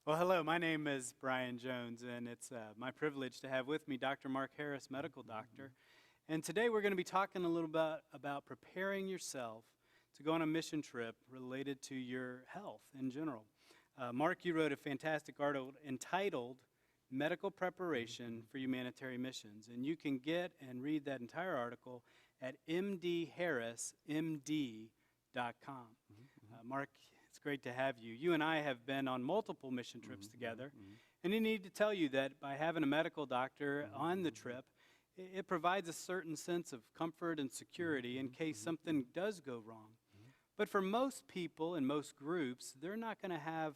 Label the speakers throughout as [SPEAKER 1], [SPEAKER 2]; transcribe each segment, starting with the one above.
[SPEAKER 1] Well, hello. My name is Brian Jones, and it's my privilege to have with me Dr. Mark Harris, medical doctor. And today we're going to be talking a little bit about preparing yourself to go on a mission trip related to your health in general. Mark, you wrote a fantastic article entitled Medical Preparation for Humanitarian Missions, and you can get and read that entire article at mdharrismd.com. Mark, it's great to have you. You and I have been on multiple mission trips together, and I need to tell you that by having a medical doctor on the trip, it provides a certain sense of comfort and security in case something does go wrong. But for most people and most groups, they're not going to have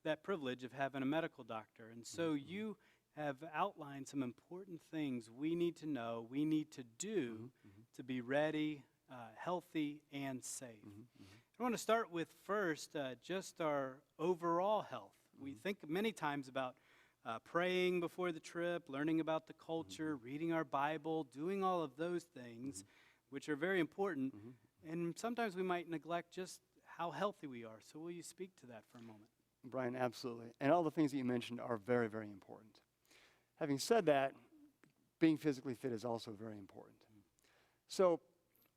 [SPEAKER 1] that privilege of having a medical doctor. And so you have outlined some important things we need to know, we need to do to be ready, healthy, and safe. I want to start with first just our overall health. We think many times about praying before the trip, learning about the culture, reading our Bible, doing all of those things, which are very important. And sometimes we might neglect just how healthy we are. So will you speak to that for a moment?
[SPEAKER 2] Brian, absolutely. And all the things that you mentioned are very, very important. Having said that, being physically fit is also very important. So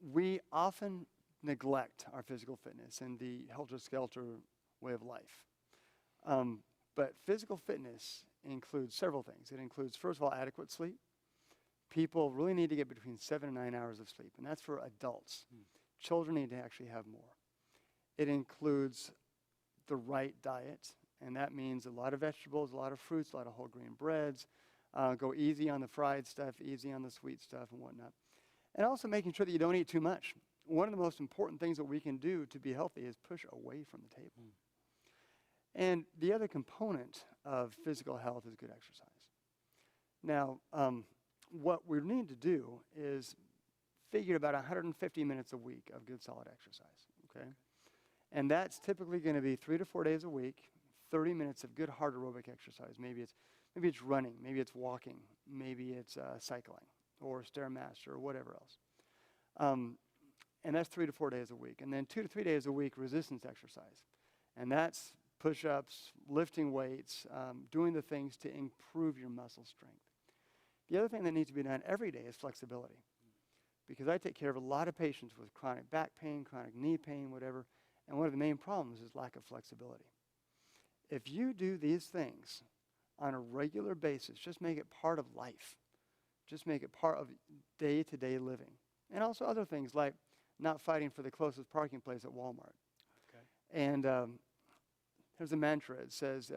[SPEAKER 2] we often neglect our physical fitness and the helter-skelter way of life. But physical fitness includes several things. It includes, first of all, adequate sleep. People really need to get between 7 and 9 hours of sleep, and that's for adults. Children need to actually have more. It includes the right diet, and that means a lot of vegetables, a lot of fruits, a lot of whole grain breads. Go easy on the fried stuff, easy on the sweet stuff and whatnot. And also making sure that you don't eat too much. One of the most important things that we can do to be healthy is push away from the table. And the other component of physical health is good exercise. Now, what we need to do is figure about 150 minutes a week of good solid exercise, okay? And that's typically going to be 3 to 4 days a week, 30 minutes of good hard aerobic exercise. Maybe it's running, maybe it's walking, maybe it's cycling or Stairmaster or whatever else. And that's 3 to 4 days a week. And then 2 to 3 days a week, resistance exercise. And that's push-ups, lifting weights, doing the things to improve your muscle strength. The other thing that needs to be done every day is flexibility. Because I take care of a lot of patients with chronic back pain, chronic knee pain, whatever. And one of the main problems is lack of flexibility. If you do these things on a regular basis, just make it part of life. Just make it part of day-to-day living. And also other things like not fighting for the closest parking place at Walmart.
[SPEAKER 1] Okay.
[SPEAKER 2] And there's a mantra. It says,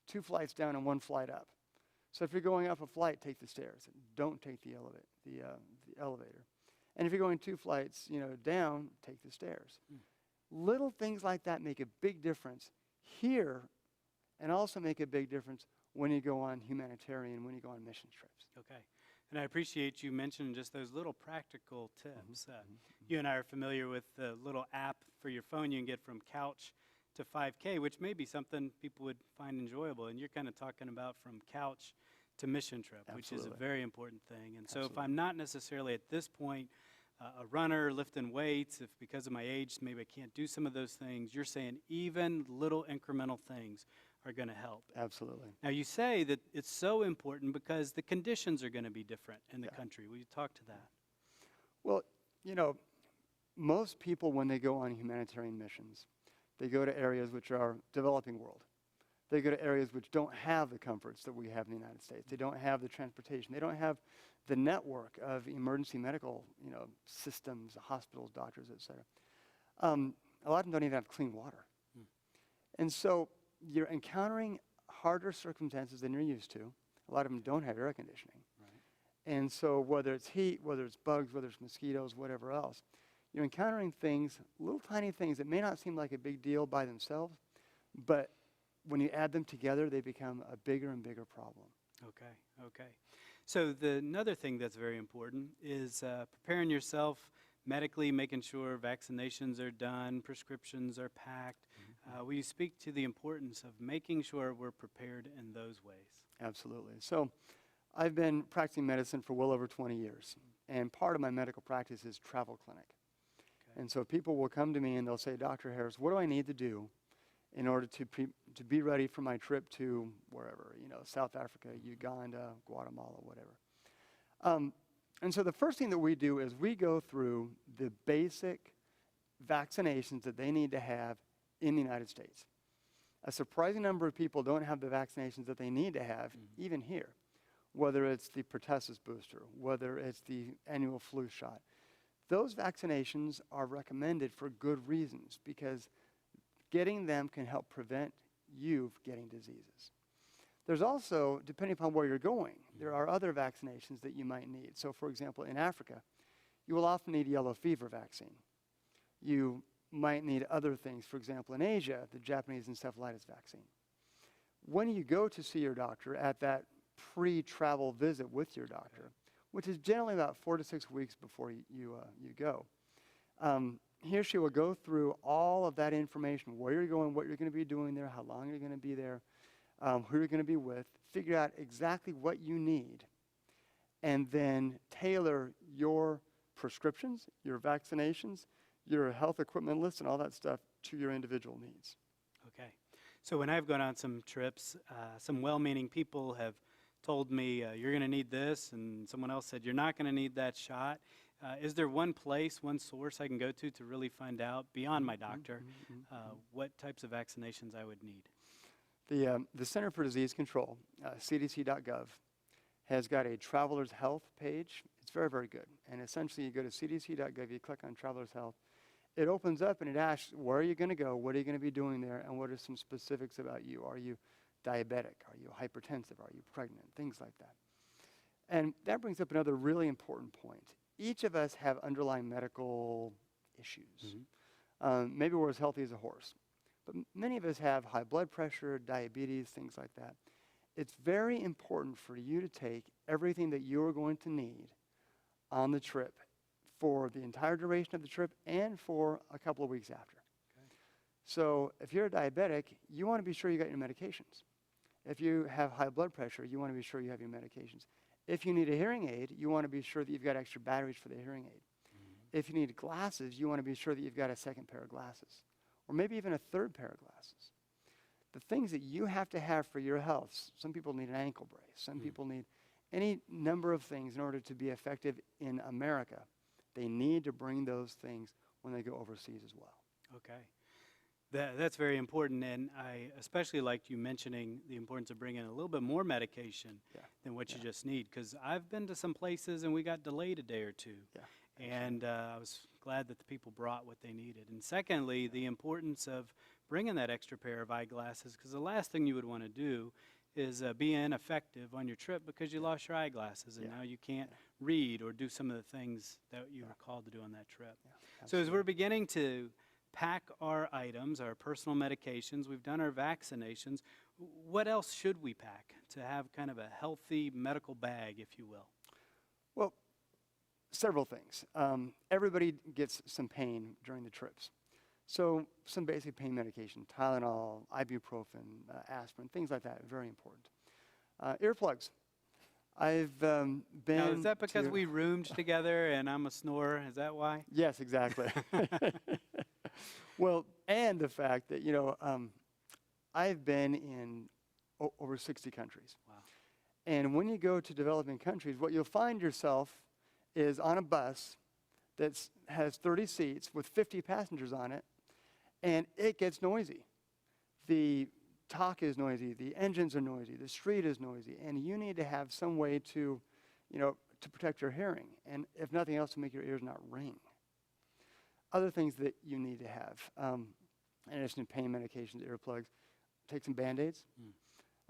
[SPEAKER 2] 2 flights down and 1 flight up. So if you're going up a flight, take the stairs. Don't take the elevator. And if you're going 2 flights, down, take the stairs. Little things like that make a big difference here, and also make a big difference when you go on humanitarian, when you go on mission trips.
[SPEAKER 1] Okay. And I appreciate you mentioning just those little practical tips. You and I are familiar with the little app for your phone you can get from Couch to 5K, which may be something people would find enjoyable. And you're kind of talking about from couch to mission trip,
[SPEAKER 2] Absolutely.
[SPEAKER 1] Which is a very important thing. And so
[SPEAKER 2] Absolutely.
[SPEAKER 1] if I'm not necessarily at this point a runner lifting weights, if because of my age maybe I can't do some of those things, you're saying even little incremental things are going to help.
[SPEAKER 2] Absolutely.
[SPEAKER 1] Now, you say that it's so important because the conditions are going to be different in the country. Will you talk to that?
[SPEAKER 2] Well, most people, when they go on humanitarian missions, they go to areas which are developing world. They go to areas which don't have the comforts that we have in the United States. They don't have the transportation. They don't have the network of emergency medical, systems, hospitals, doctors, et cetera. A lot of them don't even have clean water. And so you're encountering harder circumstances than you're used to. A lot of them don't have air conditioning. Right. And so whether it's heat, whether it's bugs, whether it's mosquitoes, whatever else, you're encountering things, little tiny things that may not seem like a big deal by themselves, but when you add them together, they become a bigger and bigger problem.
[SPEAKER 1] Okay. So another thing that's very important is preparing yourself medically, making sure vaccinations are done, prescriptions are packed. Will you speak to the importance of making sure we're prepared in those ways?
[SPEAKER 2] Absolutely. So I've been practicing medicine for well over 20 years, and part of my medical practice is travel clinic. Okay. And so people will come to me and they'll say, Dr. Harris, what do I need to do in order to be ready for my trip to wherever, South Africa, Uganda, Guatemala, whatever. And so the first thing that we do is we go through the basic vaccinations that they need to have in the United States. A surprising number of people don't have the vaccinations that they need to have, even here, whether it's the pertussis booster, whether it's the annual flu shot. Those vaccinations are recommended for good reasons, because getting them can help prevent you from getting diseases. There's also, depending upon where you're going, there are other vaccinations that you might need. So, for example, in Africa, you will often need yellow fever vaccine. You might need other things. For example, in Asia, the Japanese encephalitis vaccine. When you go to see your doctor at that pre-travel visit with your doctor, which is generally about 4 to 6 weeks before you go, he or she will go through all of that information, where you're going, what you're going to be doing there, how long you're going to be there, who you're going to be with, figure out exactly what you need, and then tailor your prescriptions, your vaccinations, your health equipment list, and all that stuff to your individual needs.
[SPEAKER 1] Okay. So when I've gone on some trips, some well-meaning people have told me, you're going to need this, and someone else said, you're not going to need that shot. Is there one place, one source I can go to really find out, beyond my doctor, what types of vaccinations I would need?
[SPEAKER 2] The Center for Disease Control, cdc.gov, has got a Traveler's Health page. It's very, very good. And essentially, you go to cdc.gov, you click on Traveler's Health. It opens up and it asks, where are you going to go? What are you going to be doing there? And what are some specifics about you? Are you diabetic? Are you hypertensive? Are you pregnant? Things like that. And that brings up another really important point. Each of us have underlying medical issues. Maybe we're as healthy as a horse. But many of us have high blood pressure, diabetes, things like that. It's very important for you to take everything that you are going to need on the trip for the entire duration of the trip and for a couple of weeks after. Okay. So if you're a diabetic, you want to be sure you got your medications. If you have high blood pressure, you want to be sure you have your medications. If you need a hearing aid, you want to be sure that you've got extra batteries for the hearing aid. If you need glasses, you want to be sure that you've got a second pair of glasses, or maybe even a third pair of glasses. The things that you have to have for your health, some people need an ankle brace, some people need any number of things in order to be effective in America. They need to bring those things when they go overseas as well.
[SPEAKER 1] Okay. That's very important, and I especially liked you mentioning the importance of bringing a little bit more medication than what you just need, because I've been to some places and we got delayed a day or two, and I was glad that the people brought what they needed. And secondly, the importance of bringing that extra pair of eyeglasses, because the last thing you would want to do is be ineffective on your trip because you lost your eyeglasses, and now you can't read or do some of the things that you were called to do on that trip. So as we're beginning to pack our items, our personal medications, we've done our vaccinations, what else should we pack to have kind of a healthy medical bag, if you will?
[SPEAKER 2] Well, several things. Everybody gets some pain during the trips. So some basic pain medication, Tylenol, ibuprofen, aspirin, things like that, very important. Earplugs. I've been
[SPEAKER 1] Now, is that because we roomed together and I'm a snorer? Is that why?
[SPEAKER 2] Yes, exactly. Well, and the fact that, I've been in over 60 countries.
[SPEAKER 1] Wow.
[SPEAKER 2] And when you go to developing countries, what you'll find yourself is on a bus that has 30 seats with 50 passengers on it, and it gets noisy. The talk is noisy, the engines are noisy, the street is noisy, and you need to have some way to protect your hearing, and if nothing else, to make your ears not ring. Other things that you need to have, in addition to pain medications, earplugs, take some Band-Aids.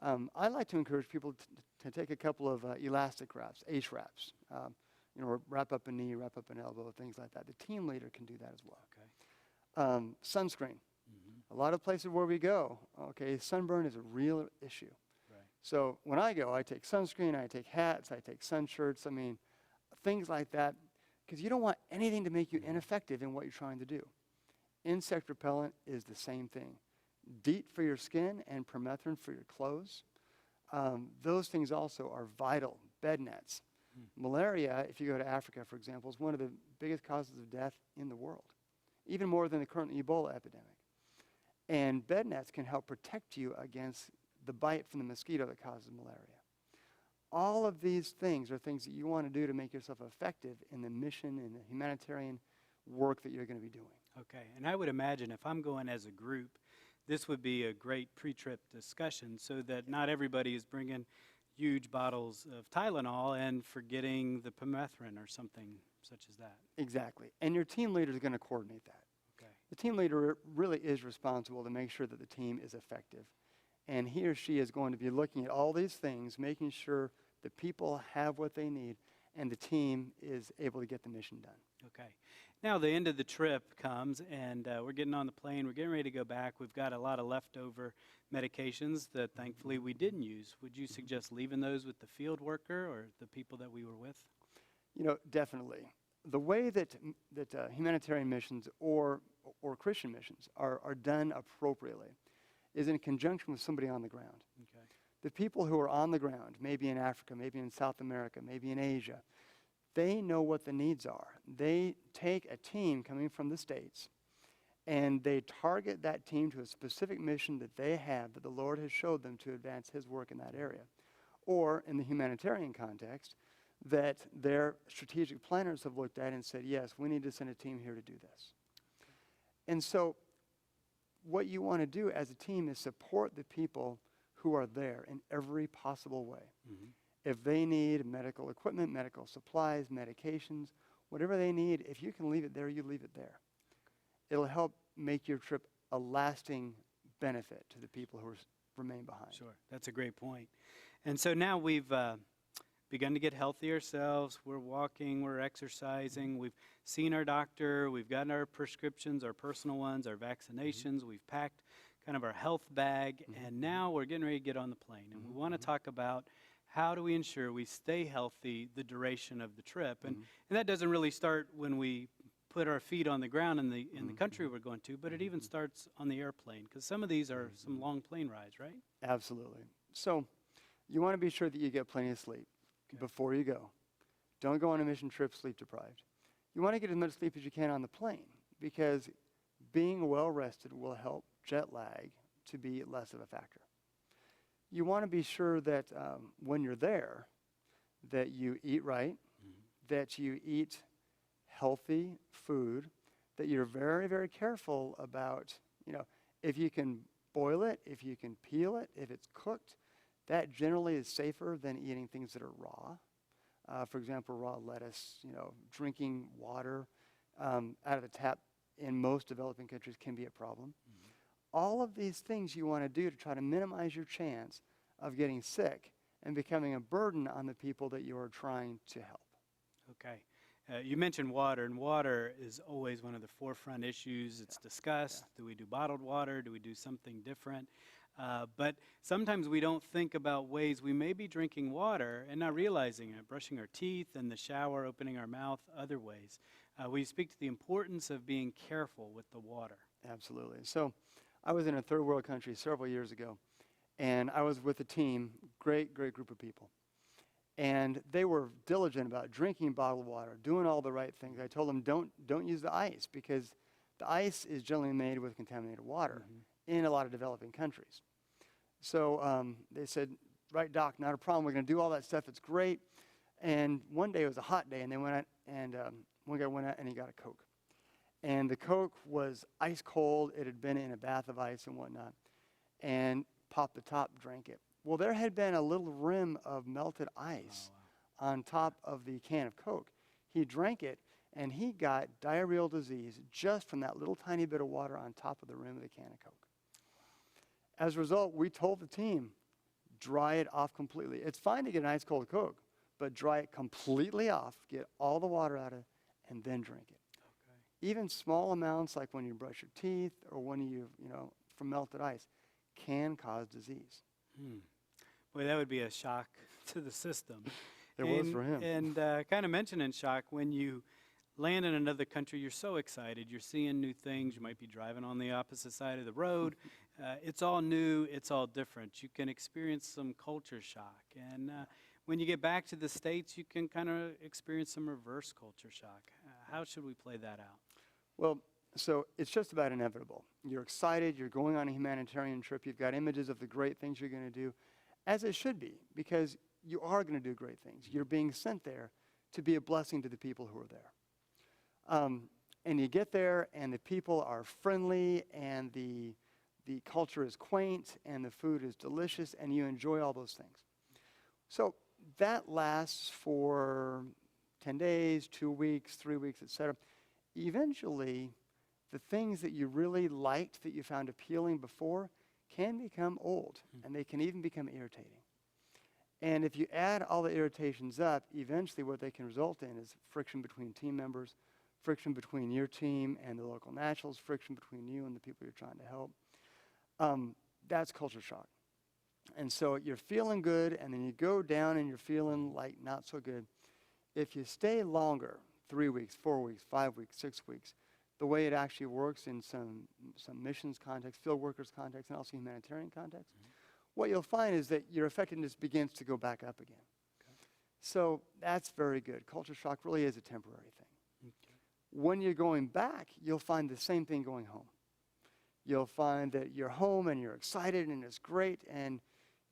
[SPEAKER 2] I like to encourage people to take a couple of elastic wraps, ACE wraps, wrap up a knee, wrap up an elbow, things like that. The team leader can do that as well. Okay. Sunscreen. A lot of places where we go, sunburn is a real issue. Right. So when I go, I take sunscreen, I take hats, I take sun shirts, things like that, because you don't want anything to make you ineffective in what you're trying to do. Insect repellent is the same thing. DEET for your skin and permethrin for your clothes. Those things also are vital. Bed nets. Malaria, if you go to Africa, for example, is one of the biggest causes of death in the world, even more than the current Ebola epidemic. And bed nets can help protect you against the bite from the mosquito that causes malaria. All of these things are things that you want to do to make yourself effective in the mission and the humanitarian work that you're going to be doing.
[SPEAKER 1] Okay, and I would imagine if I'm going as a group, this would be a great pre-trip discussion so that not everybody is bringing huge bottles of Tylenol and forgetting the permethrin or something such as that.
[SPEAKER 2] Exactly. And your team leader is going to coordinate that.
[SPEAKER 1] Okay.
[SPEAKER 2] The team leader really is responsible to make sure that the team is effective. And he or she is going to be looking at all these things, making sure the people have what they need and the team is able to get the mission done.
[SPEAKER 1] Okay. Now the end of the trip comes, and we're getting on the plane. We're getting ready to go back. We've got a lot of leftover medications that thankfully we didn't use. Would you suggest leaving those with the field worker or the people that we were with?
[SPEAKER 2] You know, definitely. The way that humanitarian missions or Christian missions are done appropriately is in conjunction with somebody on the ground.
[SPEAKER 1] Okay.
[SPEAKER 2] The people who are on the ground, maybe in Africa, maybe in South America, maybe in Asia, they know what the needs are. They take a team coming from the States and they target that team to a specific mission that they have that the Lord has showed them to advance His work in that area. Or in the humanitarian context, that their strategic planners have looked at and said, yes, we need to send a team here to do this. And so what you want to do as a team is support the people who are there in every possible way.
[SPEAKER 1] Mm-hmm.
[SPEAKER 2] If they need medical equipment, medical supplies, medications, whatever they need, if you can leave it there, you leave it there. It'll help make your trip a lasting benefit to the people who remain behind.
[SPEAKER 1] Sure, that's a great point. And so now we've begun to get healthy ourselves. We're walking, we're exercising, we've seen our doctor, we've gotten our prescriptions, our personal ones, our vaccinations, we've packed kind of our health bag, and now we're getting ready to get on the plane. And we want to talk about how do we ensure we stay healthy the duration of the trip. And that doesn't really start when we put our feet on the ground in the country we're going to, but it even starts on the airplane, because some of these are some long plane rides, right?
[SPEAKER 2] Absolutely. So you want to be sure that you get plenty of sleep before you go. Don't go on a mission trip sleep deprived. You want to get as much sleep as you can on the plane, because being well rested will help jet lag to be less of a factor. You want to be sure that when you're there, that you eat right, that you eat healthy food, that you're very, very careful about, if you can boil it, if you can peel it, if it's cooked, that generally is safer than eating things that are raw. For example, raw lettuce, drinking water out of the tap in most developing countries can be a problem. All of these things you want to do to try to minimize your chance of getting sick and becoming a burden on the people that you are trying to help.
[SPEAKER 1] Okay. You mentioned water, and water is always one of the forefront issues. It's discussed. Do we do bottled water? Do we do something different? But sometimes we don't think about ways we may be drinking water and not realizing it, brushing our teeth, in the shower, opening our mouth, other ways. We speak to the importance of being careful with the water.
[SPEAKER 2] Absolutely. So I was in a third world country several years ago, and I was with a team, great group of people. And they were diligent about drinking bottled water, doing all the right things. I told them, don't use the ice, because the ice is generally made with contaminated water in a lot of developing countries. So they said, right, Doc, not a problem. We're going to do all that stuff. It's great. And one day, it was a hot day, and they went out, and one guy went out and he got a Coke. And the Coke was ice cold. It had been in a bath of ice and whatnot. And popped the top, drank it. Well, there had been a little rim of melted ice on top of the can of Coke. He drank it, and he got diarrheal disease just from that little tiny bit of water on top of the rim of the can of Coke. As a result, we told the team, dry it off completely. It's fine to get an ice cold Coke, but dry it completely off, get all the water out of it, and then drink it. Okay. Even small amounts, like when you brush your teeth or when from melted ice, can cause disease.
[SPEAKER 1] Boy, that would be a shock to the system.
[SPEAKER 2] It was for him.
[SPEAKER 1] And kind of mentioning shock, when you land in another country, you're so excited. You're seeing new things. You might be driving on the opposite side of the road. It's all new. It's all different. You can experience some culture shock. And when you get back to the States, you can kind of experience some reverse culture shock. How should we play that out?
[SPEAKER 2] Well, So it's just about inevitable. You're excited, you're going on a humanitarian trip, you've got images of the great things you're going to do, as it should be, because you are going to do great things. You're being sent there to be a blessing to the people who are there. And you get there, and the people are friendly, and the culture is quaint, and the food is delicious, and you enjoy all those things. So that lasts for 10 days, 2 weeks, 3 weeks, etc. Eventually, the things that you really liked, that you found appealing before, can become old, and they can even become irritating. And if you add all the irritations up, eventually what they can result in is friction between team members, friction between your team and the local nationals, friction between you and the people you're trying to help. That's culture shock. And so you're feeling good, and then you go down and you're feeling like not so good. If you stay longer, 3 weeks, 4 weeks, 5 weeks, 6 weeks, the way it actually works in some missions context, field workers context, and also humanitarian context, what you'll find is that your effectiveness begins to go back up again. Okay. So that's very good. Culture shock really is a temporary thing. Okay. When you're going back, you'll find the same thing going home. You'll find that you're home and you're excited and it's great, and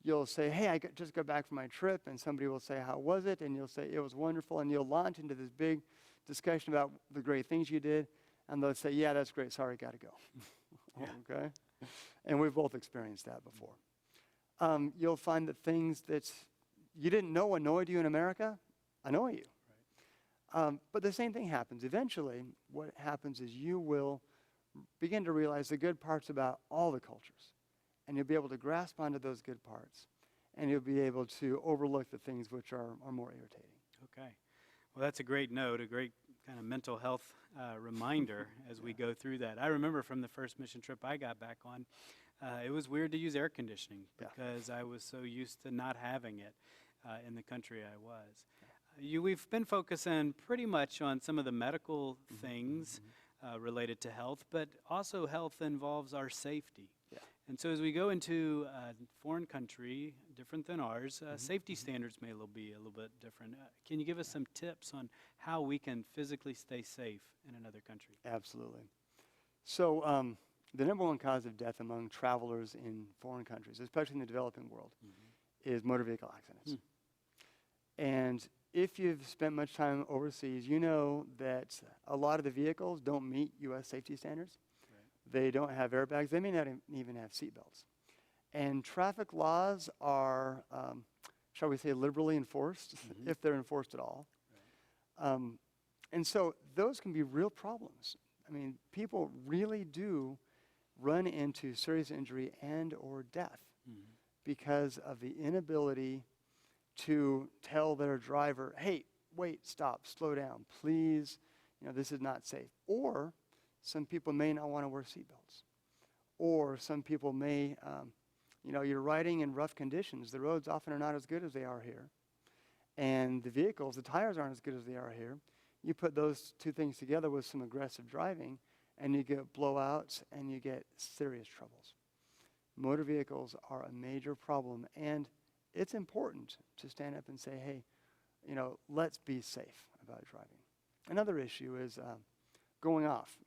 [SPEAKER 2] you'll say, hey, I just got back from my trip, and somebody will say, how was it? And you'll say, it was wonderful, and you'll launch into this big discussion about the great things you did, and they'll say, yeah, that's great, sorry, got to go. Yeah. Okay? And we've both experienced that before. You'll find that things that you didn't know annoyed you in America annoy you. Right. But the same thing happens. Eventually, what happens is you will begin to realize the good parts about all the cultures, and you'll be able to grasp onto those good parts, and you'll be able to overlook the things which are more irritating.
[SPEAKER 1] Okay. Well, that's a great note, a great kind of mental health reminder as we go through that. I remember from the first mission trip I got back on, it was weird to use air conditioning because I was so used to not having it in the country I was. We've been focusing pretty much on some of the medical things related to health, but also health involves our safety. Yeah. And so as we go into a foreign country, different than ours, safety standards may be a little bit different. Can you give us some tips on how we can physically stay safe in another country?
[SPEAKER 2] Absolutely. So the number one cause of death among travelers in foreign countries, especially in the developing world, is motor vehicle accidents. And if you've spent much time overseas, you know that a lot of the vehicles don't meet U.S. safety standards. They don't have airbags. They may not even have seatbelts. And traffic laws are, shall we say, liberally enforced, if they're enforced at all. Right. And so those can be real problems. I mean, people really do run into serious injury and or death because of the inability to tell their driver, hey, wait, stop, slow down, please, this is not safe. Or some people may not want to wear seatbelts. Or some people may, you're riding in rough conditions. The roads often are not as good as they are here. And the vehicles, the tires aren't as good as they are here. You put those two things together with some aggressive driving, and you get blowouts and you get serious troubles. Motor vehicles are a major problem, and it's important to stand up and say, hey, let's be safe about driving. Another issue is going off.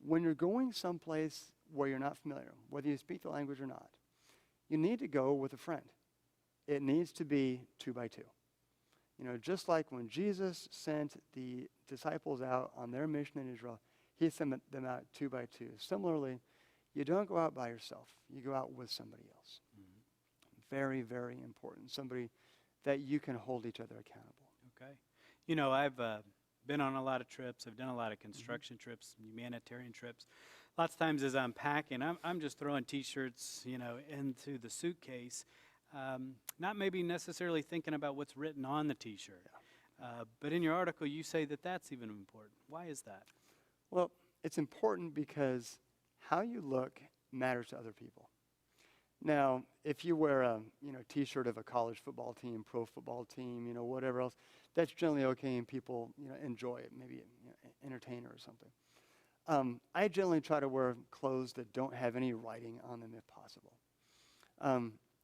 [SPEAKER 2] When you're going someplace where you're not familiar, whether you speak the language or not, you need to go with a friend. It needs to be 2 by 2. Just like when Jesus sent the disciples out on their mission in Israel, he sent them out 2 by 2. Similarly, you don't go out by yourself. You go out with somebody else. Very, very important. Somebody that you can hold each other accountable.
[SPEAKER 1] Okay. I've been on a lot of trips. I've done a lot of construction trips, humanitarian trips. Lots of times as I'm packing, I'm just throwing T-shirts, into the suitcase, not maybe necessarily thinking about what's written on the T-shirt. But in your article, you say that that's even important. Why is that?
[SPEAKER 2] Well, it's important because how you look matters to other people. Now, if you wear a T-shirt of a college football team, pro football team, whatever else, that's generally okay, and people enjoy it. Maybe entertainer or something. I generally try to wear clothes that don't have any writing on them, if possible.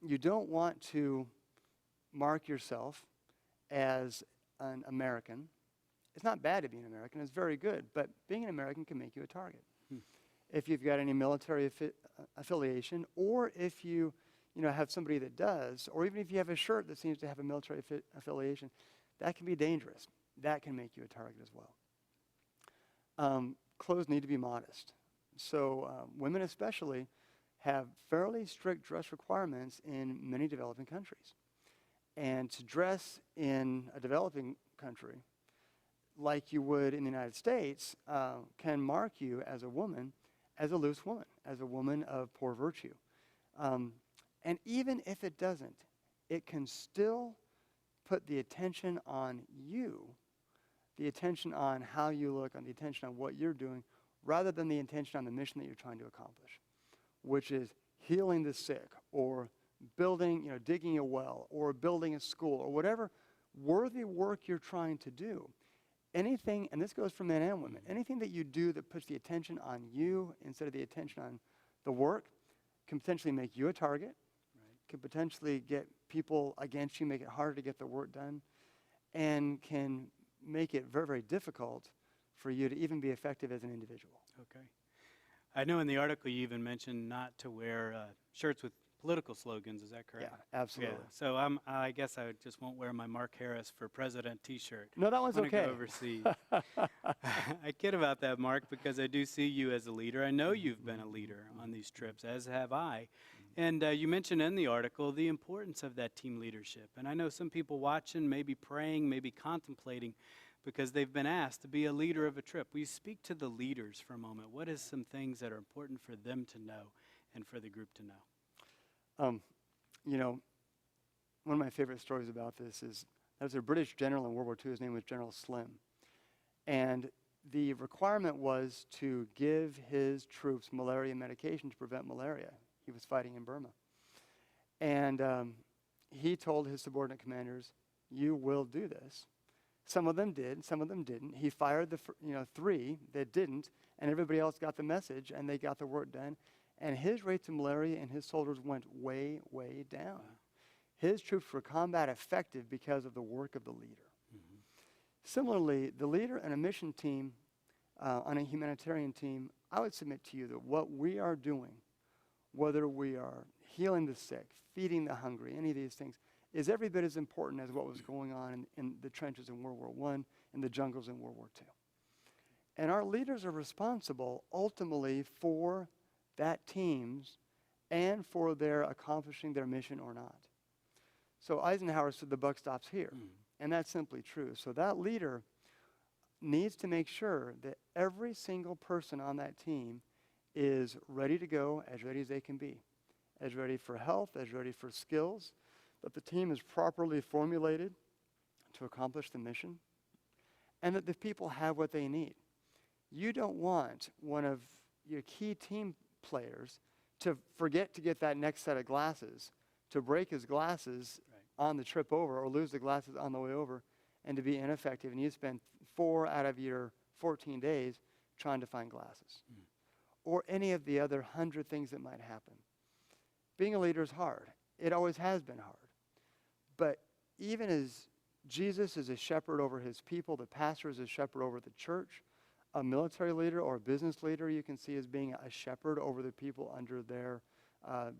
[SPEAKER 2] You don't want to mark yourself as an American, It's not bad to be an American. It's very good. But being an American can make you a target. If you've got any military affiliation, or if you have somebody that does, or even if you have a shirt that seems to have a military affiliation, that can be dangerous. That can make you a target as well. Clothes need to be modest. So women especially have fairly strict dress requirements in many developing countries. And to dress in a developing country like you would in the United States can mark you as a woman, as a loose woman, as a woman of poor virtue. And even if it doesn't, it can still put the attention on you, the attention on how you look, on the attention on what you're doing, rather than the attention on the mission that you're trying to accomplish, which is healing the sick, or building, digging a well, or building a school, or whatever worthy work you're trying to do. Anything, and this goes for men and women, anything that you do that puts the attention on you instead of the attention on the work can potentially make you a target, can potentially get people against you, make it harder to get the work done, and can make it very, very difficult for you to even be effective as an individual.
[SPEAKER 1] Okay. I know in the article you even mentioned not to wear shirts with political slogans. Is that correct?
[SPEAKER 2] Yeah, absolutely.
[SPEAKER 1] Yeah. So I guess I just won't wear my Mark Harris for President T-shirt.
[SPEAKER 2] No, that one's
[SPEAKER 1] when
[SPEAKER 2] okay.
[SPEAKER 1] I go overseas. I kid about that, Mark, because I do see you as a leader. I know you've been a leader on these trips, as have I. And you mentioned in the article the importance of that team leadership. And I know some people watching, maybe praying, maybe contemplating, because they've been asked to be a leader of a trip. Will you speak to the leaders for a moment? What is some things that are important for them to know and for the group to know?
[SPEAKER 2] One of my favorite stories about this is there was a British general in World War II. His name was General Slim. And the requirement was to give his troops malaria medication to prevent malaria. He was fighting in Burma. And he told his subordinate commanders, you will do this. Some of them did, some of them didn't. He fired the 3 that didn't, and everybody else got the message, and they got the work done. And his rates of malaria and his soldiers went way, way down. Wow. His troops were combat effective because of the work of the leader. Mm-hmm. Similarly, the leader in a mission team, on a humanitarian team, I would submit to you that what we are doing, whether we are healing the sick, feeding the hungry, any of these things, is every bit as important as what was going on in the trenches in World War I and the jungles in World War II. And our leaders are responsible ultimately for that team's and for their accomplishing their mission or not. So Eisenhower said the buck stops here, and that's simply true. So that leader needs to make sure that every single person on that team is ready to go, as ready as they can be, as ready for health, as ready for skills, that the team is properly formulated to accomplish the mission, and that the people have what they need. You don't want one of your key team players to forget to get that next set of glasses, to break his glasses on the trip over, or lose the glasses on the way over, and to be ineffective, and you spend 4 out of your 14 days trying to find glasses. Or any of the other 100 things that might happen. Being a leader is hard. It always has been hard. But even as Jesus is a shepherd over his people, the pastor is a shepherd over the church, a military leader or a business leader you can see as being a shepherd over the people under their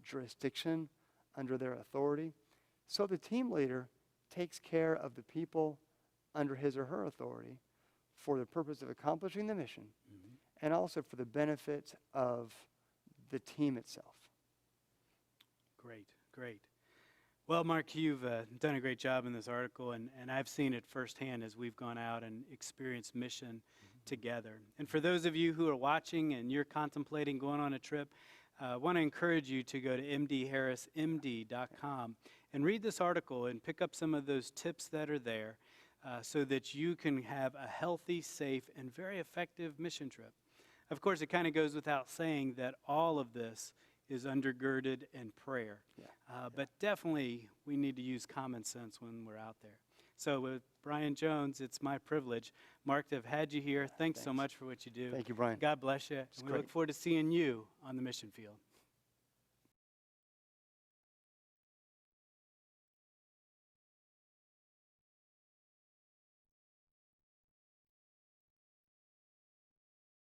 [SPEAKER 2] jurisdiction, under their authority. So the team leader takes care of the people under his or her authority for the purpose of accomplishing the mission, and also for the benefit of the team itself.
[SPEAKER 1] Great, great. Well, Mark, you've done a great job in this article, and I've seen it firsthand as we've gone out and experienced mission together. And for those of you who are watching and you're contemplating going on a trip, I want to encourage you to go to mdharrismd.com and read this article and pick up some of those tips that are there so that you can have a healthy, safe, and very effective mission trip. Of course, it kind of goes without saying that all of this is undergirded in prayer. But definitely we need to use common sense when we're out there. So with Brian Jones, it's my privilege, Mark, to have had you here. Thanks so much for what you do.
[SPEAKER 2] Thank you, Brian.
[SPEAKER 1] God bless you. And we look forward to seeing you on the mission field.